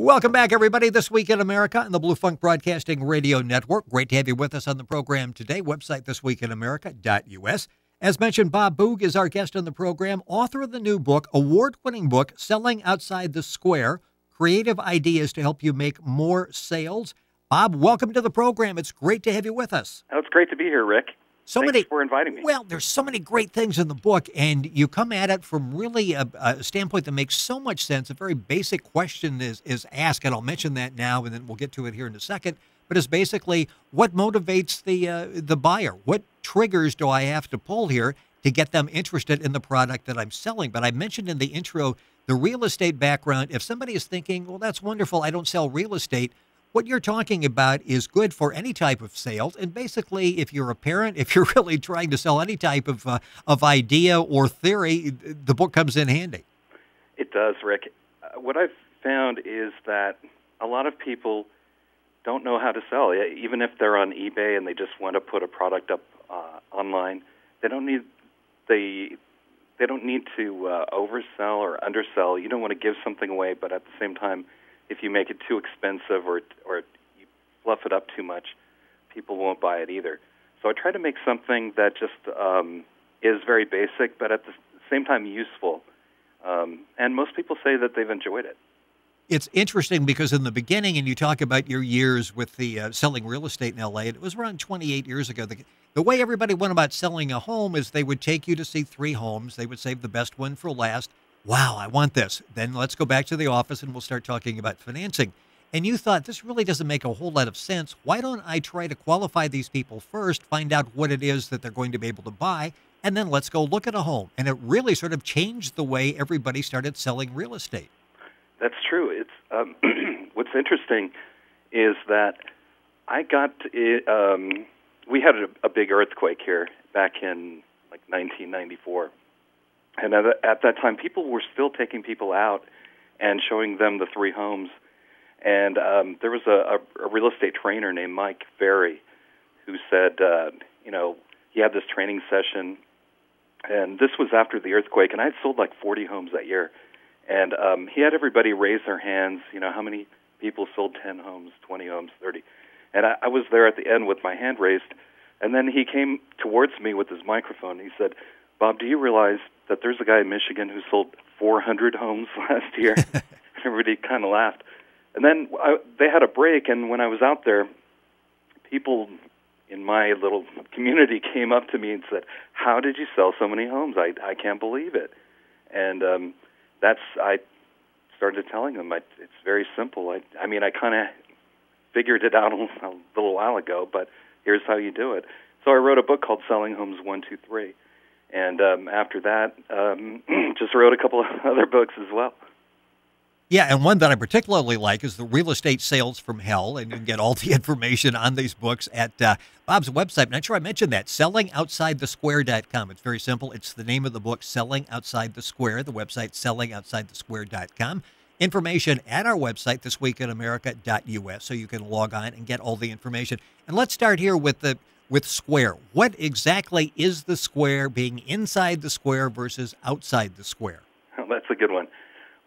Welcome back, everybody. This Week in America on the Blue Funk Broadcasting Radio Network. Great to have you with us on the program today. Website thisweekinamerica.us. As mentioned, Bob Boog is our guest on the program, author of the new book, award-winning book, Selling Outside the Square, Creative Ideas to Help You Make More Sales. Bob, welcome to the program. It's great to have you with us. Oh, it's great to be here, Rick. Thanks for inviting me. Well, there's so many great things in the book, and you come at it from really a standpoint that makes so much sense. A very basic question is asked, and I'll mention that now, and then we'll get to it here in a second. But it's basically, what motivates the buyer? What triggers do I have to pull here to get them interested in the product that I'm selling? But I mentioned in the intro the real estate background. If somebody is thinking, well, that's wonderful, I don't sell real estate, what you're talking about is good for any type of sales. And basically, if you're a parent, if you're really trying to sell any type of idea or theory, the book comes in handy. It does, Rick. What I've found is that a lot of people don't know how to sell. Even if they're on eBay and they just want to put a product up online, they don't need to oversell or undersell. You don't want to give something away, but at the same time, if you make it too expensive or you fluff it up too much, people won't buy it either. So I try to make something that just is very basic, but at the same time useful. And most people say that they've enjoyed it. It's interesting because in the beginning, and you talk about your years with the selling real estate in L.A., and it was around 28 years ago, the way everybody went about selling a home is they would take you to see 3 homes. They would save the best one for last. Wow, I want this. Then let's go back to the office and we'll start talking about financing. And you thought, this really doesn't make a whole lot of sense. Why don't I try to qualify these people first, find out what it is that they're going to be able to buy, and then let's go look at a home. And it really sort of changed the way everybody started selling real estate. That's true. It's what's interesting is that I got we had a big earthquake here back in like 1994. And at that time, people were still taking people out and showing them the 3 homes. And there was a real estate trainer named Mike Ferry who said, he had this training session. And this was after the earthquake, and I had sold like 40 homes that year. And he had everybody raise their hands, how many people sold 10 homes, 20 homes, 30. And I was there at the end with my hand raised. And then he came towards me with his microphone. He said, Bob, do you realize that there's a guy in Michigan who sold 400 homes last year? Everybody kind of laughed. And then they had a break, and when I was out there, people in my little community came up to me and said, how did you sell so many homes? I can't believe it. And I started telling them, it's very simple. I mean, I kind of figured it out a little while ago, but here's how you do it. So I wrote a book called Selling Homes 1, 2, 3. And after that, just wrote a couple of other books as well. Yeah, and one that I particularly like is The Real Estate Sales from Hell, and you can get all the information on these books at Bob's website. I'm not sure I mentioned that, sellingoutsidethesquare.com. It's very simple. It's the name of the book, Selling Outside the Square, the website, sellingoutsidethesquare.com. Information at our website, thisweekinamerica.us, so you can log on and get all the information. And let's start here with Square. What exactly is the Square, being inside the Square versus outside the Square? Well, that's a good one.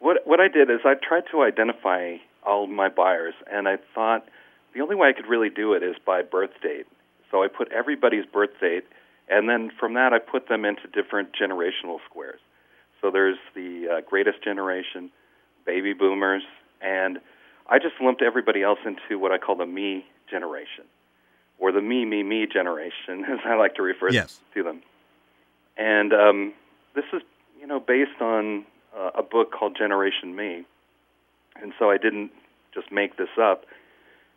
What I did is I tried to identify all my buyers, and I thought the only way I could really do it is by birth date. So I put everybody's birth date, and then from that I put them into different generational squares. So there's the greatest generation, baby boomers, and I just lumped everybody else into what I call the me generation, or the me generation, as I like to refer to them. And this is, based on a book called Generation Me, and so I didn't just make this up.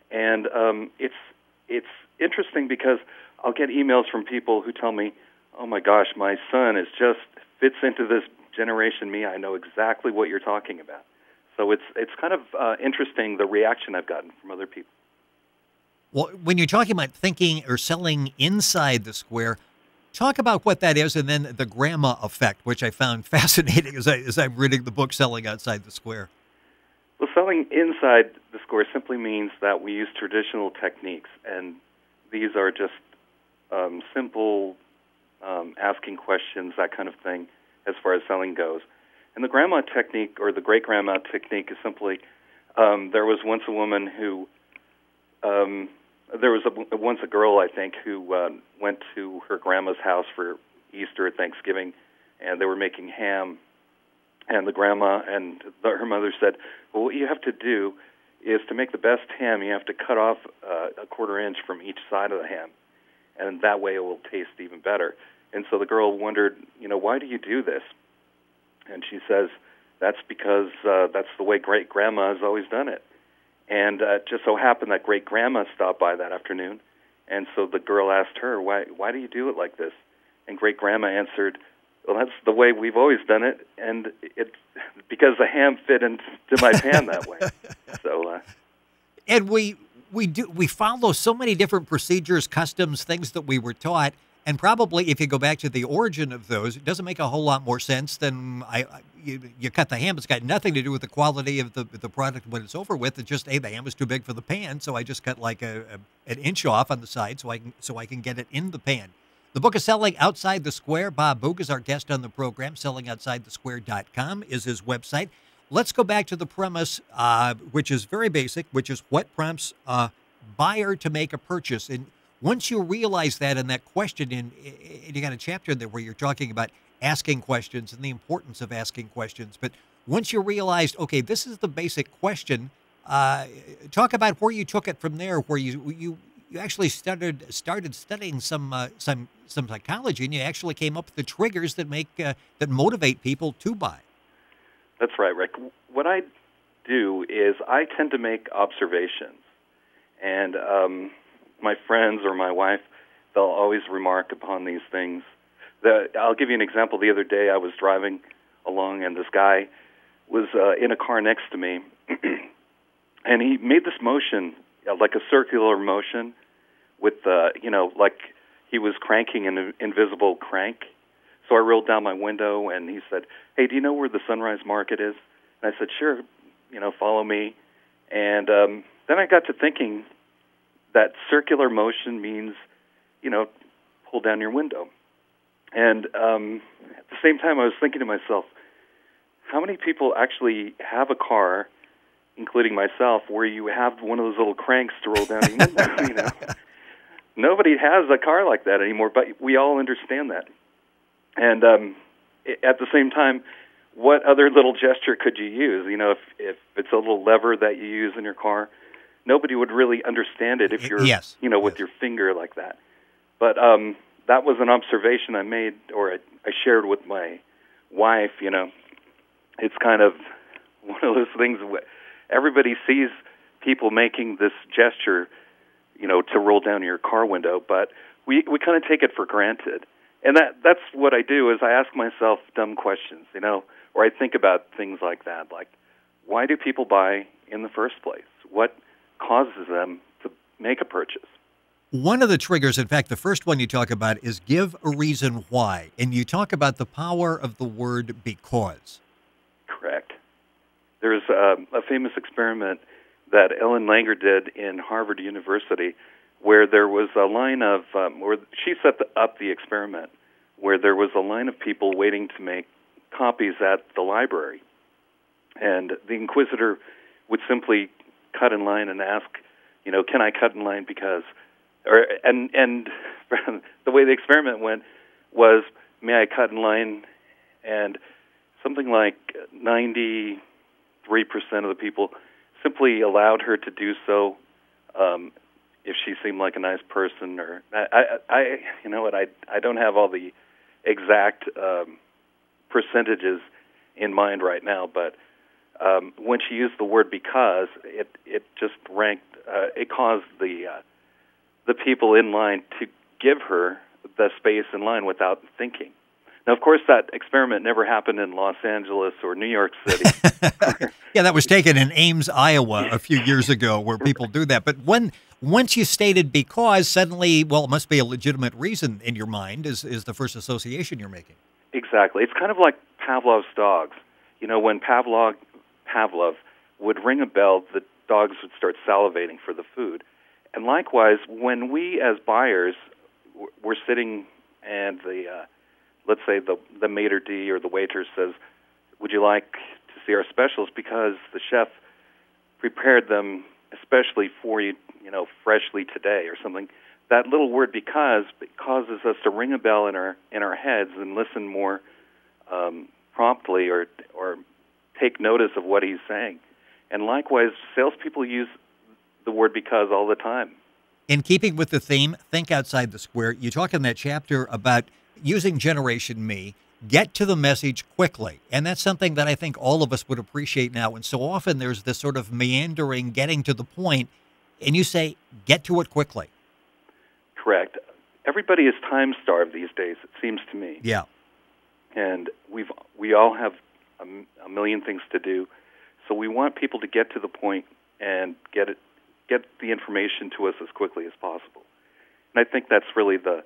And it's interesting because I'll get emails from people who tell me, "Oh my gosh, my son just fits into this Generation Me. I know exactly what you're talking about." So it's kind of interesting, the reaction I've gotten from other people. Well, when you're talking about thinking or selling inside the Square, talk about what that is, and then the grandma effect, which I found fascinating as I'm reading the book, Selling Outside the Square. Well, selling inside the Square simply means that we use traditional techniques, and these are just simple asking questions, that kind of thing, as far as selling goes. And the grandma technique, or the great-grandma technique, is simply there was once a woman who, there was once a girl, I think, who went to her grandma's house for Easter or Thanksgiving, and they were making ham. And the grandma and her mother said, well, what you have to do is to make the best ham, you have to cut off a quarter inch from each side of the ham, and that way it will taste even better. And so the girl wondered, why do you do this? And she says, that's because that's the way great-grandma has always done it. And it just so happened that great-grandma stopped by that afternoon, and so the girl asked her, why do you do it like this? And great-grandma answered, well, that's the way we've always done it, and it's because the ham fit into my pan that way. So, and we follow so many different procedures, customs, things that we were taught, and probably if you go back to the origin of those, it doesn't make a whole lot more sense than you cut the ham. It's got nothing to do with the quality of the product when it's over with. It's just, hey, the ham is too big for the pan, so I just cut like an inch off on the side so I can get it in the pan. The book is selling outside the square. Bob Boog is our guest on the program. SellingOutsideTheSquare.com is his website. Let's go back to the premise, which is very basic, which is what prompts a buyer to make a purchase. And once you realize that and that question, and you got a chapter in there where you're talking about asking questions and the importance of asking questions. But once you realized, okay, this is the basic question, talk about where you took it from there, where you actually started studying some psychology, and you actually came up with the triggers that motivate people to buy. That's right, Rick. What I do is I tend to make observations, and my friends or my wife, they'll always remark upon these things. I'll give you an example. The other day I was driving along, and this guy was in a car next to me, and he made this motion, like a circular motion with, like he was cranking an invisible crank. So I rolled down my window, and he said, hey, do you know where the Sunrise Market is? And I said, sure, follow me. And then I got to thinking that circular motion means, pull down your window. And at the same time, I was thinking to myself, how many people actually have a car, including myself, where you have one of those little cranks to roll down your window? Nobody has a car like that anymore, but we all understand that. And at the same time, what other little gesture could you use? If it's a little lever that you use in your car, nobody would really understand it if you're, with your finger like that. But that was an observation I made, or I shared with my wife. It's kind of one of those things. Everybody sees people making this gesture, to roll down your car window, but we kind of take it for granted. And that's what I do, is I ask myself dumb questions, or I think about things like that, like, why do people buy in the first place? What causes them to make a purchase? One of the triggers, in fact, the first one you talk about is give a reason why, and you talk about the power of the word because. Correct. There's a famous experiment that Ellen Langer did in Harvard University, where there was a line of, where she set up the experiment, where there was a line of people waiting to make copies at the library. And the inquisitor would simply cut in line and ask, can I cut in line because, and the way the experiment went was, may I cut in line? And something like 93% of the people simply allowed her to do so if she seemed like a nice person. Or I don't have all the exact percentages in mind right now, but when she used the word because, it just ranked. It caused the people in line to give her the space in line without thinking. Now, of course, that experiment never happened in Los Angeles or New York City. Yeah, that was taken in Ames, Iowa, a few years ago, where people do that. But once you stated because, suddenly, well, it must be a legitimate reason in your mind is the first association you're making. Exactly. It's kind of like Pavlovs Dogs. When Pavlov would ring a bell, the dogs would start salivating for the food. And likewise, when we as buyers were sitting and let's say the maitre d' or the waiter says, would you like to see our specials? Because the chef prepared them especially for you, freshly today or something. That little word "because" causes us to ring a bell in our heads and listen more promptly or take notice of what he's saying. And likewise, salespeople use the word "because" all the time. In keeping with the theme, think outside the square. You talk in that chapter about using Generation Me, get to the message quickly. And that's something that I think all of us would appreciate now. And so often there's this sort of meandering, getting to the point, and you say, get to it quickly. Correct. Everybody is time-starved these days, it seems to me. Yeah. And we all have a million things to do. So we want people to get to the point and get the information to us as quickly as possible. And I think that's really the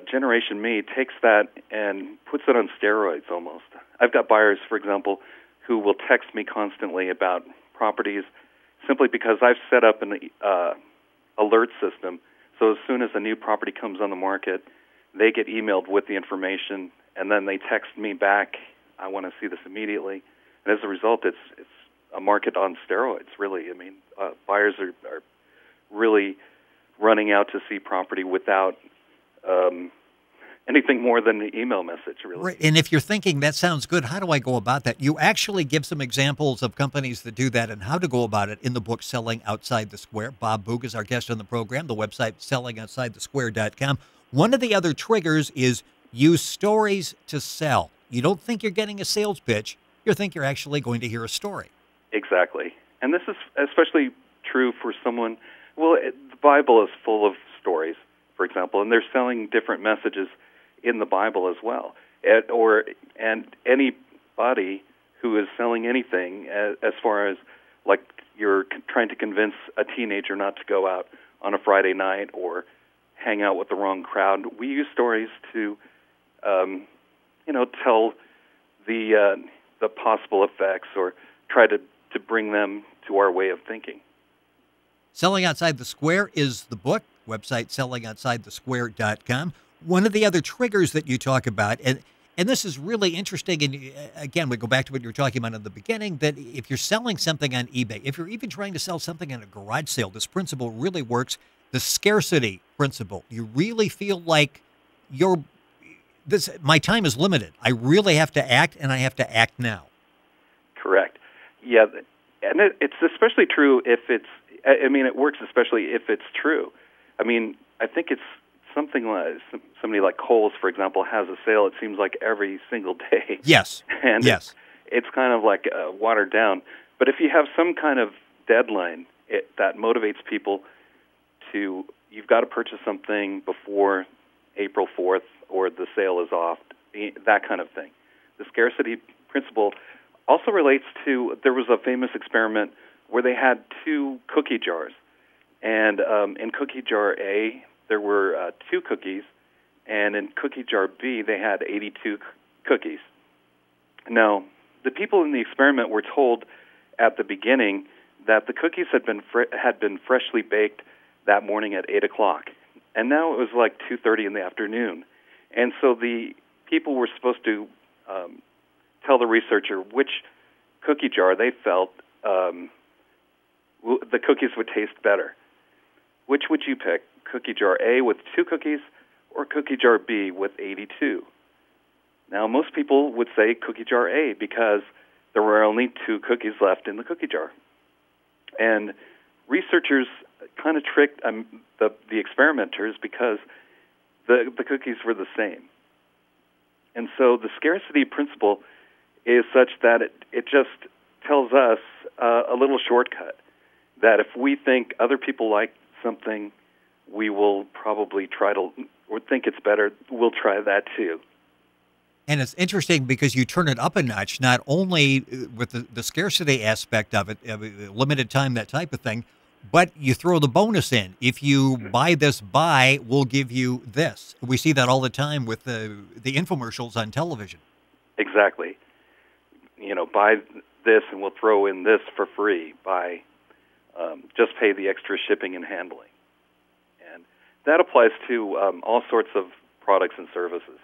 Generation Me takes that and puts it on steroids almost. I've got buyers, for example, who will text me constantly about properties simply because I've set up an alert system. So as soon as a new property comes on the market, they get emailed with the information, and then they text me back, I want to see this immediately. And as a result, it's a market on steroids, really. I mean, buyers are really running out to see property without anything more than the email message, really. Right. And if you're thinking, that sounds good, how do I go about that? You actually give some examples of companies that do that and how to go about it in the book, Selling Outside the Square. Bob Boog is our guest on the program, the website, sellingoutsidethesquare.com. One of the other triggers is use stories to sell. You don't think you're getting a sales pitch. You think you're actually going to hear a story. Exactly. And this is especially true for someone, the Bible is full of stories, for example, and they're selling different messages in the Bible as well. And anybody who is selling anything, as far as like you're trying to convince a teenager not to go out on a Friday night or hang out with the wrong crowd, we use stories to, tell the possible effects or try to bring them to our way of thinking. Selling Outside the Square is the book, website sellingoutsidethesquare.com. One of the other triggers that you talk about, and this is really interesting, and again, we go back to what you were talking about in the beginning, that if you're selling something on eBay, if you're even trying to sell something in a garage sale, this principle really works, the scarcity principle. You really feel like my time is limited. I really have to act, and I have to act now. Correct. Yeah, and it's especially true if it works especially if it's true. I mean, I think it's something like somebody like Kohl's, for example, has a sale, it seems like every single day. Yes. And yes. It's kind of like watered down. But if you have some kind of deadline, that motivates people to, you've got to purchase something before April 4th or the sale is off, that kind of thing. The scarcity principle also relates to, there was a famous experiment where they had two cookie jars. And in cookie jar A, there were 2 cookies, and in cookie jar B, they had 82 cookies. Now, the people in the experiment were told at the beginning that the cookies had been freshly baked that morning at 8 o'clock, and now it was like 2:30 in the afternoon. And so the people were supposed to tell the researcher which cookie jar they felt the cookies would taste better. Which would you pick? Cookie jar A with 2 cookies or cookie jar B with 82? Now, most people would say cookie jar A because there were only 2 cookies left in the cookie jar. And researchers kind of tricked the experimenters because the cookies were the same. And so the scarcity principle is such that it just tells us a little shortcut, that if we think other people like something, we will probably try to, or think it's better, we'll try that too. And it's interesting because you turn it up a notch, not only with the scarcity aspect of it, limited time, that type of thing, but you throw the bonus in. If you buy this, we'll give you this. We see that all the time with the infomercials on television. Exactly. Buy this and we'll throw in this for free. Just pay the extra shipping and handling. And that applies to all sorts of products and services.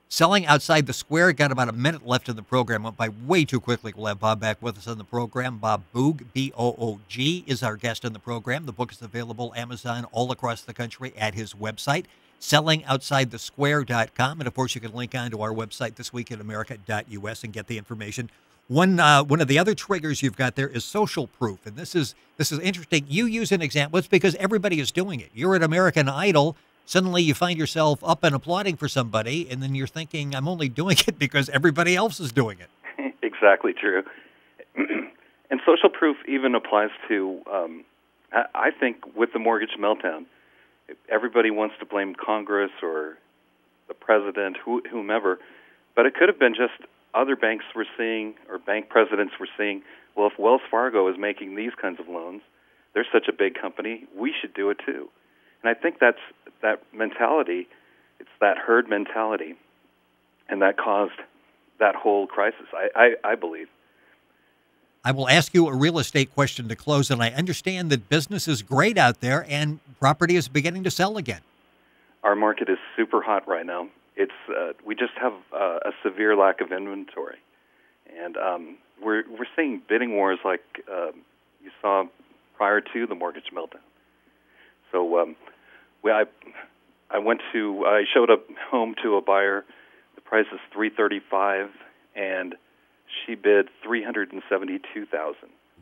Selling Outside the Square. Got about a minute left in the program. Went by way too quickly. We'll have Bob back with us on the program. Bob Boog, B-O-O-G, is our guest on the program. The book is available Amazon all across the country at his website, sellingoutsidethesquare.com. And, of course, you can link on to our website, thisweekinamerica.us, and get the information. One of the other triggers you've got there is social proof. And this is interesting. You use an example. It's because everybody is doing it. You're at American Idol. Suddenly you find yourself up and applauding for somebody, and then you're thinking, I'm only doing it because everybody else is doing it. Exactly true. And social proof even applies to, I think, with the mortgage meltdown. Everybody wants to blame Congress or the president, whomever, but it could have been just other banks were seeing, or bank presidents were seeing, well, if Wells Fargo is making these kinds of loans, they're such a big company, we should do it too. And I think that's that mentality, it's that herd mentality, and that caused that whole crisis, I believe. I will ask you a real estate question to close, and I understand that business is great out there and property is beginning to sell again. Our market is super hot right now. It's we just have a severe lack of inventory, and we're seeing bidding wars like you saw prior to the mortgage meltdown. So I showed up home to a buyer. The price is $335, and she bid $372,000.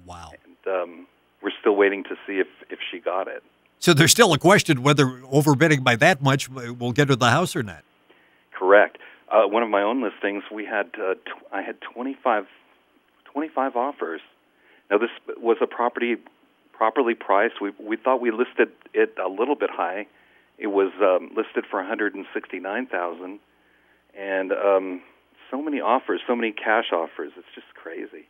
Wow! And we're still waiting to see if she got it. So there's still a question whether overbidding by that much will get her the house or not. Correct. One of my own listings, we had I had 25 offers. Now this was a property properly priced. We thought we listed it a little bit high. It was listed for $169,000, and so many offers, so many cash offers. It's just crazy.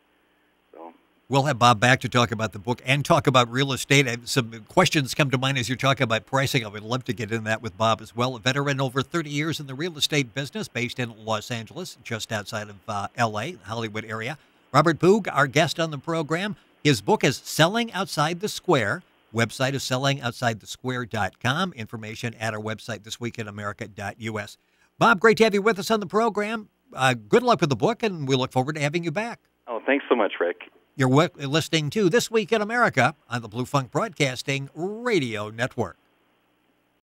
So we'll have Bob back to talk about the book and talk about real estate. Some questions come to mind as you're talking about pricing. I would love to get into that with Bob as well. A veteran over 30 years in the real estate business, based in Los Angeles, just outside of L.A., Hollywood area. Robert Boog, our guest on the program. His book is Selling Outside the Square. Website is sellingoutsidethesquare.com. Information at our website, thisweekinamerica.us. Bob, great to have you with us on the program. Good luck with the book, and we look forward to having you back. Oh, thanks so much, Rick. You're listening to This Week in America on the Blue Funk Broadcasting Radio Network.